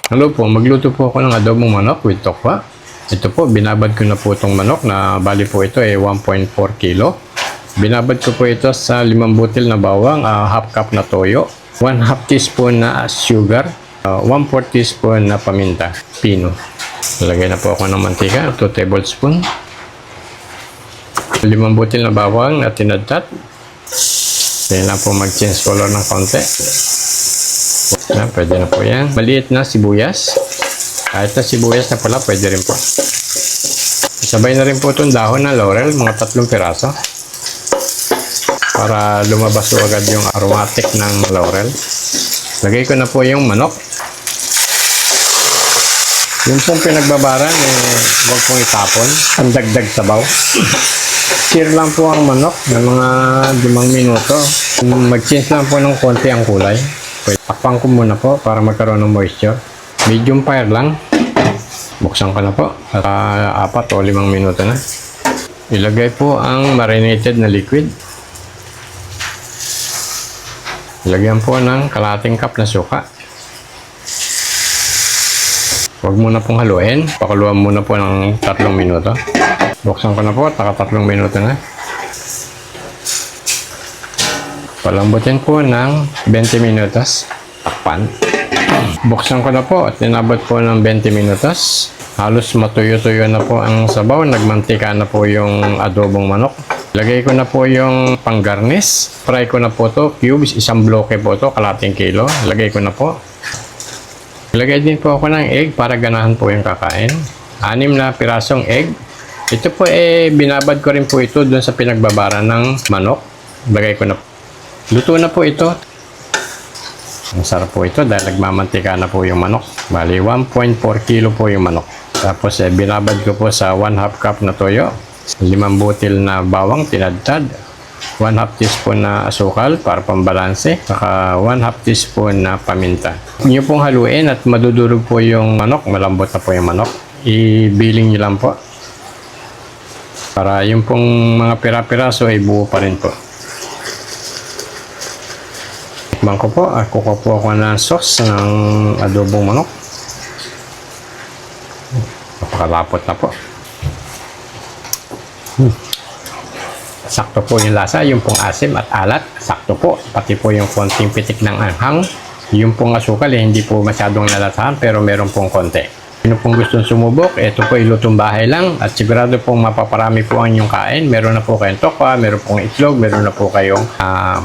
Hello po, magluto po ako ng adobong manok with tokwa. Ito po, binabad ko na po itong manok na bali po ito ay 1.4 kilo. Binabad ko po ito sa 5 butil na bawang, half cup na toyo, 1/2 teaspoon na sugar, 1/4 teaspoon na paminta, pino. Lagay na po ako ng mantika, 2 tablespoon. 5 butil na bawang na tinadtat. Kaya na po mag-change color ng konti. Yan, pwede na po yan. Maliit na sibuyas. Kahit na sibuyas na pula, pwede rin po. Sabay na rin po itong dahon ng laurel, mga 3 piraso. Para lumabas po agad yung aromatic ng laurel. Lagay ko na po yung manok. Yung pong pinagbabaran, huwag pong itapon. Ang dagdag sabaw. Sear lang po ang manok ng mga 5 minuto. Mag-change lang po ng konti ang kulay. Takpan ko muna po para magkaroon ng moisture. Medium fire lang. Buksan ko na po. At 4 o 5 minuto na. Ilagay po ang marinated na liquid. Ilagyan po ng kalahating cup na suka. Huwag muna pong haluin. Pakuluan muna po ng 3 minuto. Buksan ko na po. 3 minuto na. Palambutin po ng 20 minutos. Takpan. Buksan ko na po at tinabot po ng 20 minutos. Halos matuyo-tuyo na po ang sabaw. Nagmantika na po yung adobong manok. Lagay ko na po yung pang-garnish. Fry ko na po to cubes. 1 bloke po to, kalating kilo. Lagay ko na po. Lagay din po ako ng egg para ganahan po yung kakain. 6 na pirasong egg. Ito po binabad ko rin po ito dun sa pinagbabaran ng manok. Lagay ko na po. Luto na po ito. Ang sarap po ito dahil nagmamantika na po yung manok. Bali, 1.4 kilo po yung manok. Tapos binabad ko po sa 1/2 cup na toyo. 5 butil na bawang tinadtad. 1/2 teaspoon na asukal para pambalanse. Saka 1/2 teaspoon na paminta. Nyo pong haluin at madudurog po yung manok. Malambot na po yung manok. Ibiling nyo lang po. Para yung pong mga pira-piraso ay buo pa rin po. Tikman ko po at kukuha po ako ng sauce ng adobong manok. Napakalapot na po. Sakto po yung lasa, yung pong asim at alat. Sakto po. Pati po yung konting pitik ng anghang. Yung pong asukal hindi po masyadong nalasahan pero meron pong konti. Sino pong gustong sumubok, ito po ilutong bahay lang at sigurado pong mapaparami po ang inyong kain. Meron na po kayong tokwa, meron pong itlog, meron na po kayong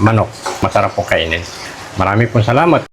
manok. Masarap po kainin. Marami pong salamat.